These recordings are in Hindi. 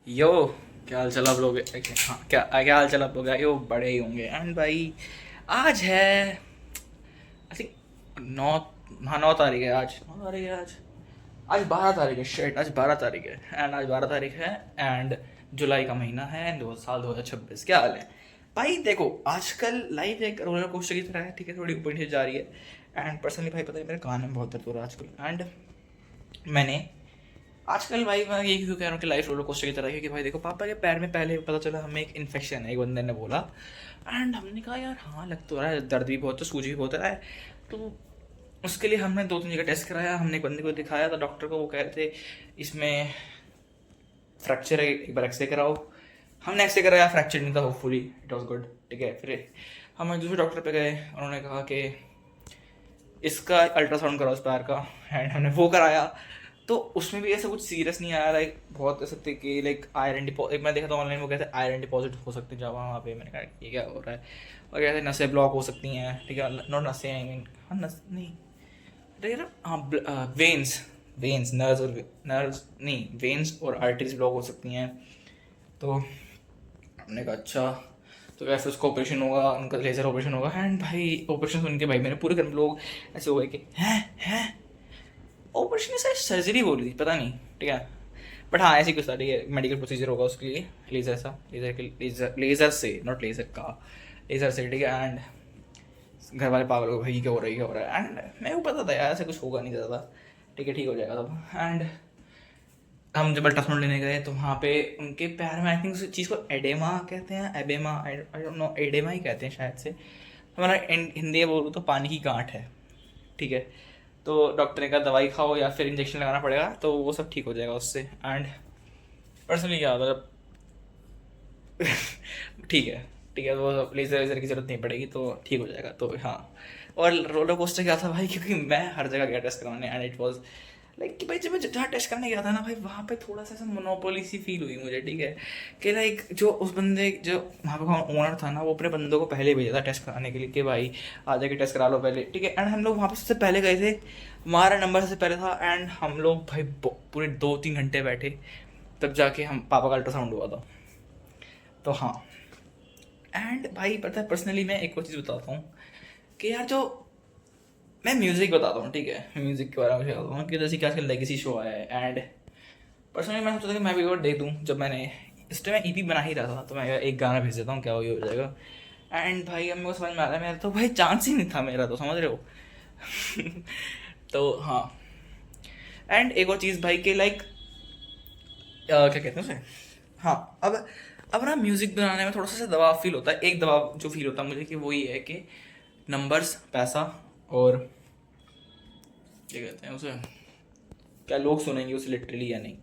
यो, क्या हाल चाल आप लोग? हाँ, क्या हाल चाल आप लोग? यो बड़े ही होंगे। एंड भाई आज है आई थिंक 9, हाँ 9 तारीख है आज। 9 तारीख है आज। आज 12 तारीख है। शेट, आज 12 तारीख है। एंड आज 12 तारीख है। एंड जुलाई का महीना है। एंड साल 2026। क्या हाल है भाई? देखो, आजकल लाइफ एक रोलर कोस्टर की तरह है। ठीक है, थोड़ी ऊपर नीचे जा रही है। एंड पर्सनली भाई पता है, मेरे कान में बहुत दर्द हो रहा है आजकल। एंड मैंने आजकल भाई मैं यही क्यों कह रहा हूँ कि लाइफ रोलर कोस्टर की तरह है, क्योंकि भाई देखो, पापा के पैर में पहले पता चला हमें एक इन्फेक्शन है, एक बंदे ने बोला। एंड हमने कहा यार हाँ, लग तो रहा है, दर्द भी बहुत है, सूजी भी बहुत रहा है। तो उसके लिए हमने 2-3 जगह टेस्ट कराया, हमने एक बंदे को दिखाया था डॉक्टर को। वो कह रहे थे इसमें फ्रैक्चर है, एक बार एक्सरे कराओ। हमने एक्सरे कराया, फ्रैक्चर नहीं था, होपफुली इट वॉज गुड। ठीक है, फिर हम एक दूसरे डॉक्टर पे गए। उन्होंने कहा कि इसका अल्ट्रासाउंड कराओ इस पैर का। एंड हमने वो कराया। तो उसमें भी ऐसा कुछ सीरियस नहीं आया। लाइक बहुत ऐसा थे कि लाइक आयरन डिपॉजिट, मैं देखा था ऑनलाइन, वो कहते हैं आयरन डिपॉजिट हो सकते हैं जहाँ वहाँ पे। मैंने कहा ये क्या हो रहा है? और कहते हैं नसें ब्लॉक हो सकती हैं। ठीक है, नॉट नसें, आई मीन हाँ नस नहीं, ठीक है ना, हाँ वेन्स, वेन्स नर्व्स और नर्व्स नहीं, वेन्स और आर्टरीज ब्लॉक हो सकती हैं। तो हमने कहा अच्छा। तो कैसे उसका ऑपरेशन होगा, उनका लेज़र ऑपरेशन होगा। एंड भाई ऑपरेशन सुन के भाई मेरे पूरे घर में लोग ऐसे हो गए कि हैं ऑपरेशन से सर्जरी बोल रही थी, पता नहीं। ठीक है, बट हाँ ऐसी कुछ था। ठीक है, मेडिकल प्रोसीजर होगा उसके लिए, लेज़र सा, लेज़र के लेज़र से, नॉट लेज़र का, लेज़र से। ठीक है। एंड घर वाले पागल हो, भाई क्या हो रहा है, क्या हो रहा है? एंड मेरे को पता था यार ऐसा कुछ होगा नहीं ज़्यादा। ठीक है, ठीक हो जाएगा सब। एंड हम जब अल्ट्रासाउंड लेने गए तो वहाँ पे उनके पैर में आई थिंक उस चीज़ को एडेमा कहते हैं, एबेमा, आई डोंट नो, एडेमा ही कहते हैं शायद से। हमारा हिंदी में बोलूँ तो पानी की गांठ है। ठीक है, तो डॉक्टर ने कहा दवाई खाओ या फिर इंजेक्शन लगाना पड़ेगा, तो वो सब ठीक हो जाएगा उससे। एंड पर्सनली क्या मतलब ठीक है, ठीक है, वो लेज़र वेज़र की ज़रूरत नहीं पड़ेगी, तो ठीक हो जाएगा। तो हाँ। और रोलर कोस्टर क्या था भाई, क्योंकि मैं हर जगह गया टेस्ट करवाने। एंड इट वाज लाइक कि भाई जब मैं जहाँ टेस्ट करने गया था ना भाई, वहाँ पे थोड़ा सा ऐसा मोनोपोली सी फील हुई मुझे। ठीक है, कि लाइक जो उस बंदे, जो वहाँ पे ओनर था ना, वो अपने बंदों को पहले भेजा था टेस्ट कराने के लिए कि भाई आ जाके टेस्ट करा लो पहले। ठीक है, एंड हम लोग वहाँ पे सबसे पहले गए थे, हमारा नंबर सबसे पहले था। एंड हम लोग भाई पूरे 2-3 घंटे बैठे, तब जाके हम पापा का अल्ट्रासाउंड हुआ था। तो हाँ। एंड भाई पता है, पर्सनली मैं एक और चीज़ बताता हूँ कि यार जो मैं म्यूज़िक बताता हूँ। ठीक है, म्यूज़िक के बारे में बताता हूँ कि जैसे कि आजकल लेगेसी शो आया है। एंड पर्सनली मैं सोचा था कि मैं भी एक बार देख दूँ। जब मैंने इस टाइम मैं ईपी बना ही रहा था, तो मैं एक गाना भेज देता हूँ, क्या हो जाएगा। एंड भाई अब मेरे को समझ में आ रहा है, मेरा तो भाई चांस ही नहीं था मेरा, तो समझ रहे हो। तो हाँ। एंड एक और चीज़ भाई, कि लाइक क्या कहते हैं उसे, हाँ, अब ना म्यूज़िक बनाने में थोड़ा सा दबाव फील होता है। एक दबाव जो फील होता है मुझे, कि वो ये है कि नंबर्स, पैसा, और क्या कहते हैं उसे, क्या लोग सुनेंगे उसे लिटरली या नहीं।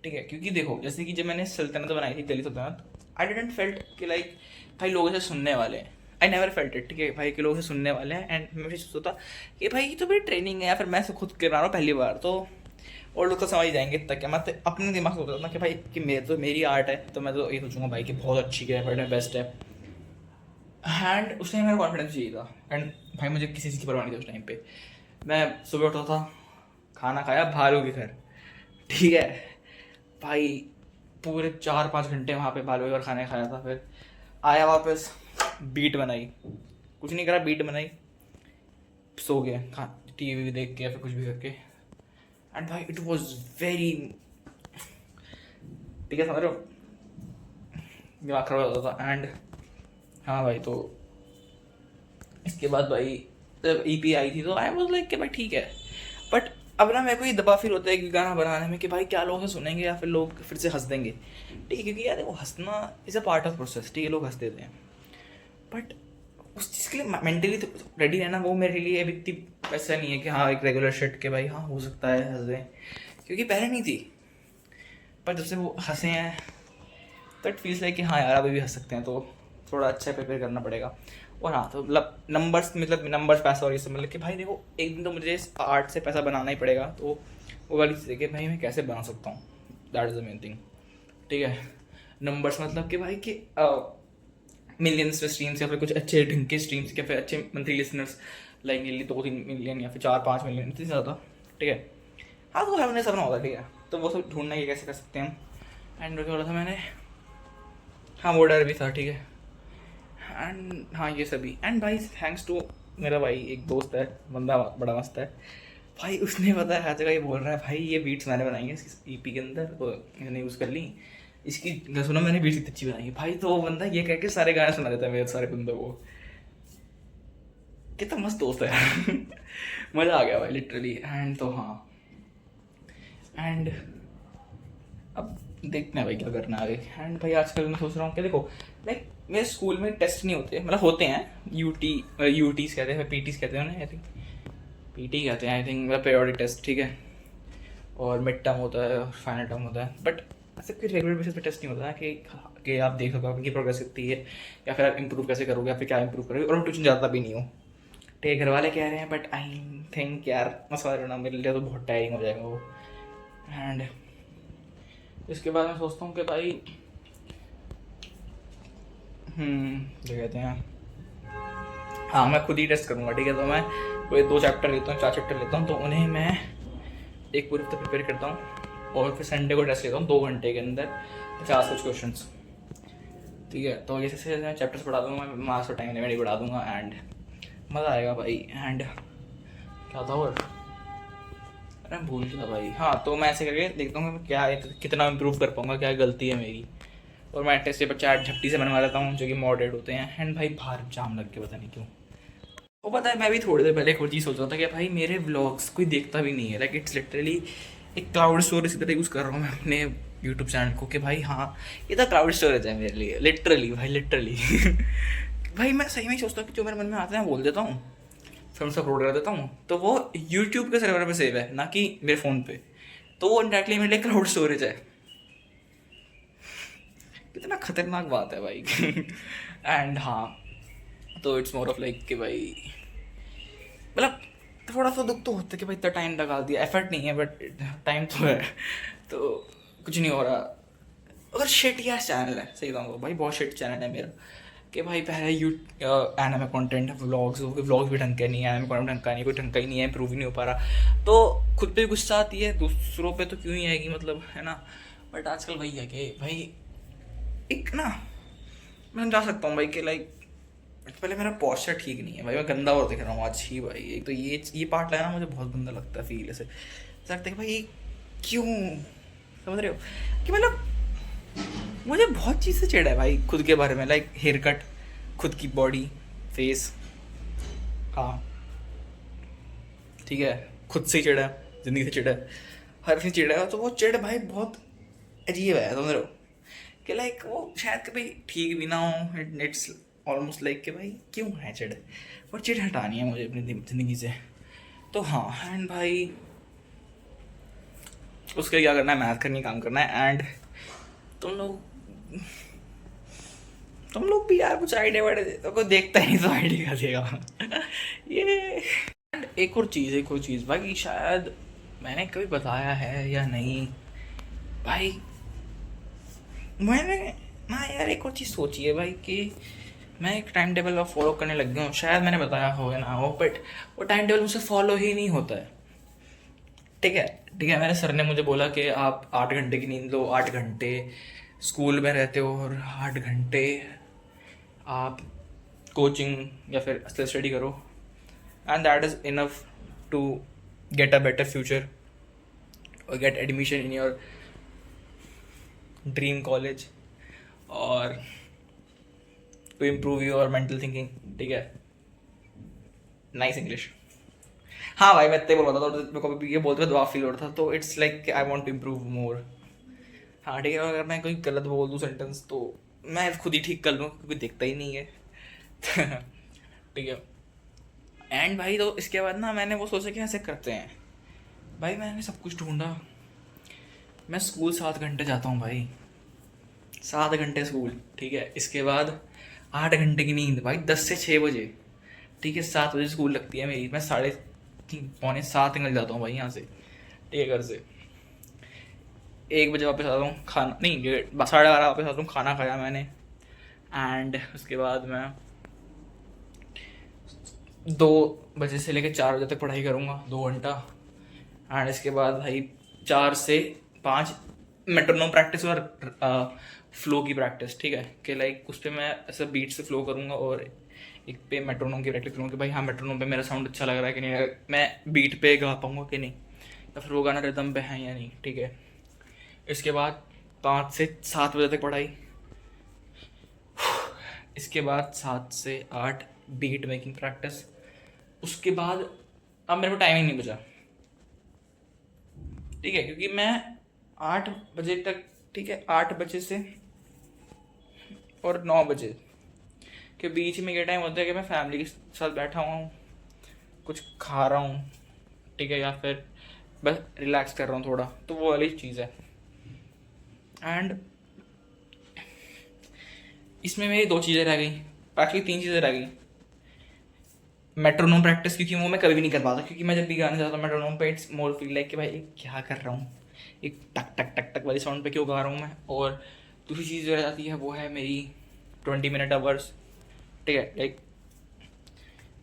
ठीक है, क्योंकि देखो जैसे कि जब मैंने सल्तनत बनाई थी, दिल्ली सल्तनत, आई डिडंट फेल्ट कि लाइक भाई लोग इसे सुनने वाले हैं। I never felt it. ठीक है भाई, कि लोग इसे सुनने वाले हैं। एंड मैं भी सोचता कि भाई ये तो मेरी ट्रेनिंग है, या फिर मैं इसे खुद कर रहा हूँ पहली बार, तो और लोग तो समझ ही जाएंगे तक। क्या मैं तो अपने दिमाग से सोचता था कि भाई कि मेरे तो मेरी आर्ट है, तो मैं तो ये सोचूंगा भाई कि बहुत अच्छी है, बट बेस्ट है। एंड उस टाइम मेरा कॉन्फिडेंस चाहिए था। एंड भाई मुझे किसी चीज़ की परवाह नहीं थी उस टाइम पे। मैं सुबह उठता था, खाना खाया, भालू के घर। ठीक है भाई, पूरे 4-5 घंटे वहाँ पे भालू के घर खाने खाया था। फिर आया वापस, बीट बनाई, कुछ नहीं करा, बीट बनाई, सो गया, खा टीवी देख के या फिर कुछ भी करके। एंड भाई इट वॉज वेरी, ठीक है समझ रहे हो, दिमाग खराब हो जाता था। एंड हाँ भाई, तो इसके बाद भाई जब ईपी आई थी, तो आई वाज लाइक कि भाई ठीक है। बट अब ना मेरे को ये दबाव फील होता है कि गाना बनाने में, कि भाई क्या लोग उसे सुनेंगे या फिर लोग फिर से हंस देंगे। ठीक है, क्योंकि यार वो हंसना is a part of process. ठीक है, लोग हंस देते हैं, बट उस चीज़ के लिए मेंटली तो रेडी रहना, वो मेरे लिए अभी इतनी वैसा नहीं है कि हाँ एक रेगुलर शिट के भाई हाँ हो सकता है हंस दें, क्योंकि पहले नहीं थी। पर जब से वो हंसे हैं, तो इट फील्स लाइक कि हाँ यार अभी भी हंस सकते हैं, तो थोड़ा अच्छा प्रिपेयर करना पड़ेगा। और हाँ, तो मतलब नंबर्स, मतलब नंबर्स, पैसा और ये सब, मतलब कि भाई देखो एक दिन तो मुझे इस आर्ट से पैसा बनाना ही पड़ेगा। तो वो वाली चीज़ है कि भाई मैं कैसे बना सकता हूँ, that is the main thing. ठीक है, नंबर्स मतलब कि भाई कि मिलियंस में स्ट्रीम्स, या फिर कुछ अच्छे ढंग के स्ट्रीम्स, या फिर अच्छे monthly listeners, like nearly 2-3 million या फिर 4-5 मिलियन, इतनी ज़्यादा। ठीक है, हाँ तो हमने सपना होता है। ठीक है, तो वो सब ढूंढना ये कैसे कर सकते हैं हम। एंड क्या बोला था मैंने, हाँ वो डर भी था, ठीक है। एंड हाँ ये सभी, एंड भाई थैंक्स टू मेरा भाई एक दोस्त है, बंदा बड़ा मस्त है भाई, उसने पता है हर जगह ये बोल रहा है भाई ये बीट्स मैंने बनाई है इस ईपी के अंदर, तो मैंने यूज़ कर ली इसकी, सुना मैंने बीट्स इतनी अच्छी बनाई है भाई, तो वो बंदा ये कह के सारे गाने सुना देता है मेरे सारे बंदों को। कितना मस्त दोस्त है यार मज़ा आ गया भाई लिटरली। एंड तो हाँ, एंड अब देखते हैं भाई क्या करना है आगे। एंड भाई आजकल मैं सोच रहा हूँ कि देखो लाइक मेरे स्कूल में टेस्ट नहीं होते, मतलब होते हैं यूटीज कहते हैं, पीटीज कहते हैं उन्हें, आई थिंक पीटी कहते हैं आई थिंक, मतलब पीरियोडिक टेस्ट, ठीक है। और मिड टर्म होता है और फाइनल टर्म होता है, बट ऐसे कोई रेगुलर बेसिस पे टेस्ट नहीं होता है कि आप देख सको आपकी प्रोग्रेस कितनी है, या फिर आप इम्प्रूव कैसे करोगे, या फिर क्या इम्प्रूव करोगे, और ट्यूशन जाता भी नहीं हो, ठीक है। घर वाले कह रहे हैं बट आई थिंक यार मसाला ना मेरे लिए तो बहुत टायरिंग हो जाएगा वो। एंड इसके बाद मैं सोचता हूँ कि भाई क्या कहते हैं, हाँ मैं खुद ही टेस्ट करूँगा, ठीक है। तो मैं कोई 2 चैप्टर लेता हूँ, 4 चैप्टर लेता हूँ, तो उन्हें मैं एक पूरे हफ्ते प्रिपेयर करता हूँ, और फिर संडे को टेस्ट लेता हूँ 2 घंटे के अंदर 50 कुछ क्वेश्चन, ठीक है। तो जैसे मैं चैप्टर्स पढ़ा दूँगा, मैं मार्क्स और टाइम लिमिट ही बढ़ा दूँगा, एंड मज़ा आएगा भाई। एंड क्या था और, अरे भूल गया भाई, हाँ तो मैं ऐसे करके देखता हूँ क्या कितना इम्प्रूव कर पाऊँगा, क्या गलती है मेरी, और मैं टेस्ट पेपर 4 झपटी से बनवा लेता हूँ जो कि मॉडरेट होते हैं। एंड भाई बाहर जाम लग के पता नहीं क्यों, वो पता है मैं भी थोड़ी देर पहले एक और चीज़ सोच रहा था कि भाई मेरे व्लॉग्स कोई देखता भी नहीं है, लाइक इट्स लिटरली एक क्लाउड स्टोरेज की तरह यूज़ कर रहा हूँ मैं अपने यूट्यूब चैनल को, कि भाई हाँ ये तो क्लाउड स्टोरेज है मेरे लिए, लिटरली भाई लिटरली भाई मैं सही में सोचता हूँ कि जो मेरे मन में आता है बोल देता हूँ, फिर उनसे अपलोड कर देता हूँ, तो वो यूट्यूब के सर्वर पे सेव है, ना कि मेरे फ़ोन पे, तो वो डायरेक्टली मेरे लिए क्लाउड स्टोरेज है। कितना खतरनाक बात है भाई एंड हाँ, तो इट्स मोर ऑफ लाइक कि भाई मतलब थोड़ा सा दुख तो होता है कि भाई इतना टाइम लगा दिया, एफर्ट नहीं है बट टाइम तो है, तो कुछ नहीं हो रहा। अगर शिट यार चैनल है, सही बताऊँ भाई बहुत शिट चैनल है मेरा, कि भाई पहले एनिमे कंटेंट है, व्लॉग्स भी ढंग के नहीं है, एनिमे कंटेंट ढंग का नहीं, कोई ढंग का ही नहीं है, इम्प्रूव ही नहीं हो पा रहा, तो खुद पे गुस्सा आती है, दूसरों पे तो क्यों ही आएगी, मतलब है ना। बट आजकल वही है कि भाई एक ना मैं जा सकता हूँ भाई कि लाइक पहले मेरा पोस्चर ठीक नहीं है भाई, मैं गंदा और दिख रहा हूँ आज ही भाई, एक तो ये पार्ट लेना मुझे बहुत गंदा लगता है, फील ऐसे लगता है कि भाई क्यों, समझ रहे हो कि मतलब मुझे बहुत चीज़ से चिढ़ है भाई खुद के बारे में, लाइक हेयर कट, खुद की बॉडी, फेस, हाँ ठीक है, खुद से चिढ़ है, ज़िंदगी से चिढ़ है, हर चीज़ चिढ़ है, तो वो चिढ़ भाई बहुत अजीब है, समझ रहे हो कि लाइक वो शायद कभी ठीक भी ना हो, इट्स ऑलमोस्ट लाइक कि भाई क्यों है चिढ़, और चिढ़ हटानी है मुझे अपनी ज़िंदगी से। तो हाँ एंड भाई उसके लिए क्या करना है, मैथ करनी, काम करना है। एंड तुम लोग भी यार कुछ आइडिया वाइडिया दे, तो कोई देखता ही नहीं तो आइडिया देगा ये। एंड एक और चीज़ भाई, शायद मैंने कभी बताया है या नहीं भाई, मैंने ना यार एक और चीज़ सोची है भाई कि मैं एक टाइम टेबल फॉलो करने लग गया हूँ, शायद मैंने बताया हो या ना हो, बट वो टाइम टेबल मुझसे फॉलो ही नहीं होता है, ठीक है। मेरे सर ने मुझे बोला कि आप 8 घंटे की नींद लो, 8 घंटे स्कूल में रहते हो, और 8 घंटे आप कोचिंग या फिर सेल्फ स्टडी करो, and that is enough to get a better future और get admission in your dream college, और to improve your mental thinking, ठीक है। नाइस इंग्लिश, हाँ भाई मैं इतने बोल रहा था, तो मेरे को भी ये बोलते हुए दुआ फील हो रहा था, तो it's like I want to improve more, हाँ ठीक है। अगर मैं कोई गलत बोल दूँ सेंटेंस तो मैं खुद ही ठीक कर लूँ, क्योंकि देखता ही नहीं है ठीक है। एंड भाई तो इसके बाद ना मैंने वो सोचा कि ऐसे करते हैं भाई, मैंने सब कुछ ढूंढा, मैं स्कूल 7 घंटे जाता हूँ भाई, 7 घंटे स्कूल, ठीक है। इसके बाद 8 घंटे की नींद भाई, 10 से 6 बजे, ठीक है। 7 बजे स्कूल लगती है मेरी, मैं 6:45 निकल जाता हूँ भाई यहाँ से, ठीक है, घर से 1 बजे वापस आता हूँ, खाना नहीं 12:30 वापस आता हूँ, खाना खाया मैंने, एंड उसके बाद मैं 2 बजे से लेकर 4 बजे तक पढ़ाई करूँगा, 2 घंटा। एंड इसके बाद भाई 4 से 5 मेट्रोनोम प्रैक्टिस और फ्लो की प्रैक्टिस, ठीक है, कि लाइक उस पर मैं ऐसा बीट से फ्लो करूँगा और एक पे मेट्रोनोम की प्रैक्टिस करूँगा कि भाई हाँ मेट्रोनोम पे मेरा साउंड अच्छा लग रहा है कि नहीं, मैं बीट पे गा पाऊँगा कि नहीं, या फिर वो गाना रिदम पे है या नहीं, ठीक है। इसके बाद 5 से 7 बजे तक पढ़ाई। इसके बाद 7 से 8 बीट मेकिंग प्रैक्टिस। उसके बाद अब मेरे को टाइम ही नहीं बचा, ठीक है, क्योंकि मैं 8 बजे तक, ठीक है, 8 बजे से और 9 बजे के बीच में ये टाइम होता है कि मैं फैमिली के साथ बैठा हुआ हूँ, कुछ खा रहा हूँ, ठीक है, या फिर बस रिलैक्स कर रहा हूँ थोड़ा, तो वो वाली चीज़ है। एंड इसमें मेरी 2 चीज़ें रह गई, बाकी 3 चीज़ें रह गई। मेट्रोनोम प्रैक्टिस, क्योंकि वो मैं कभी भी नहीं कर पाता, क्योंकि मैं जब भी गाना जाता हूँ मेट्रोनोम पे इट्स मोर फील लाइक कि भाई क्या कर रहा हूँ, एक टक टक टक टक वाली साउंड पे क्यों गा रहा हूँ मैं। और दूसरी चीज़ जो रह जाती है वो है मेरी 20 मिनट आवर्स, ठीक है, लाइक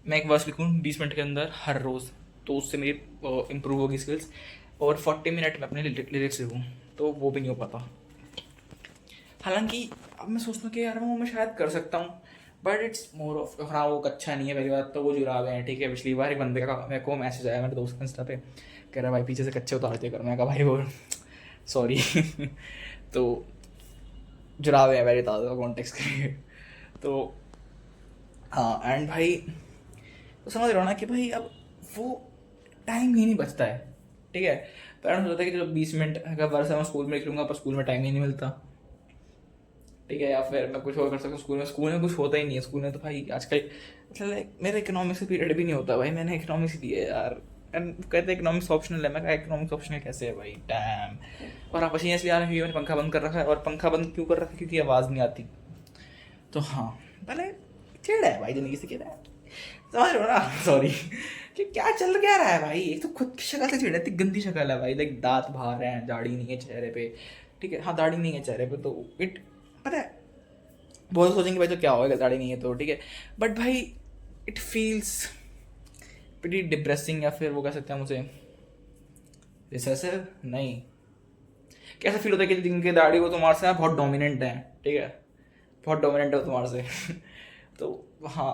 मैं एक वर्स लिखूँ 20 मिनट के अंदर हर रोज़, तो उससे मेरी इम्प्रूव होगी स्किल्स, और 40 मिनट में अपने लिरिक्स लिखूँ, तो वो भी नहीं हो पाता। हालांकि अब मैं सोचता हूँ कि यार वो मैं शायद कर सकता हूँ, बट इट्स मोर ऑफ, हाँ वो अच्छा नहीं है। पहली बात तो वो जुराब हैं, ठीक है, पिछली बार एक बंदे का मेरे को मैसेज आया मेरे दोस्त के इंस्टा पे, कह रहा भाई पीछे से कच्चे उतारते कर, मैं कहा भाई वो सॉरी तो जुराब है मेरे दादा कॉन्टेक्स्ट के लिए, तो हाँ। एंड भाई तो समझ रहे हो ना कि भाई अब वो टाइम ही नहीं बचता है, ठीक है। पेरेंट्स सोचता है कि चलो 20 मिनट अगर वर्ष मैं स्कूल में लिख लूँगा, पर स्कूल में टाइम ही नहीं मिलता, ठीक है, या फिर मैं कुछ और कर सकता हूँ स्कूल में। स्कूल में कुछ होता ही नहीं है, स्कूल में तो भाई आजकल मतलब मेरा इकोनॉमिक्स का पीरियड भी नहीं होता भाई, मैंने इकोनॉमिक्स ही दिया है यार। एंड कहते हैं इकोनॉमिक्स ऑप्शनल है, मैं कहा इकोनॉमिक्स ऑप्शनल कैसे है भाई, डैम। और आप पसीने इसलिए आ रहे हैं क्योंकि मैंने पंखा बंद कर रखा है, और पंखा बंद क्यों कर रखा है, क्योंकि आवाज़ नहीं आती। तो हाँ, पहले चिड़ है भाई ज़िंदगी से, क्या है समझ रहे हो ना सॉरी कि क्या चल क्या रहा है भाई। एक तो खुद की शक्ल से चिड़, इतनी गंदी शक्ल है भाई, लाइक दांत बाहर हैं, दाढ़ी नहीं है चेहरे पे, ठीक है, हाँ दाढ़ी नहीं है चेहरे पे, तो इट पता है बहुत सोचेंगे भाई तो क्या होगा, दाढ़ी नहीं है तो, ठीक है, बट भाई इट फील्स प्रीटी डिप्रेसिंग, या फिर वो कह सकते हैं मुझे रिसेसिव, नहीं, कैसा फील होता है कि जिनके दाढ़ी वो तुम्हारे से बहुत डोमिनेंट है, ठीक है, बहुत डोमिनेंट है वो तुम्हारे से तो हाँ।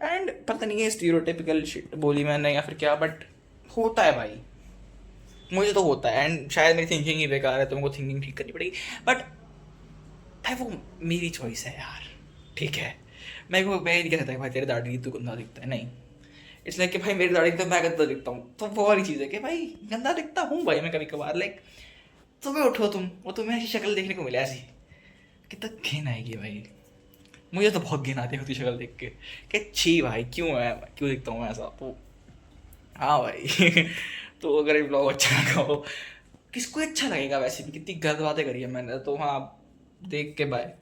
एंड पता नहीं है स्टीरियोटिपिकल शिट बोली मैंने या फिर क्या, बट होता है भाई, मुझे तो होता है। एंड शायद मेरी थिंकिंग ही बेकार है, तो मुझको थिंकिंग ठीक करनी पड़ेगी, बट भाई वो मेरी चॉइस है यार, ठीक है। मैं ये नहीं कह सकता कि भाई तेरी दाढ़ी तू गंदा दिखता है, नहीं, इसलिए कि भाई मेरी दाढ़ी तो मैं गंदा दिखता हूँ, तो वो वाली चीज़ है कि भाई गंदा दिखता हूँ भाई मैं कभी कभार, लाइक सुबह उठो तुम वो तुम्हें ऐसी शक्ल देखने को मिले ऐसी, कितना घिन आएगी भाई। मुझे तो बहुत घिन आती है उसकी शक्ल देख के कि छी भाई क्यों दिखता हूँ मैं ऐसा, तो हाँ भाई तो अगर ये ब्लॉग अच्छा लगा हो, किसको अच्छा लगेगा, वैसे भी कितनी गलत बातें करी है मैंने, तो हाँ देख के बाय।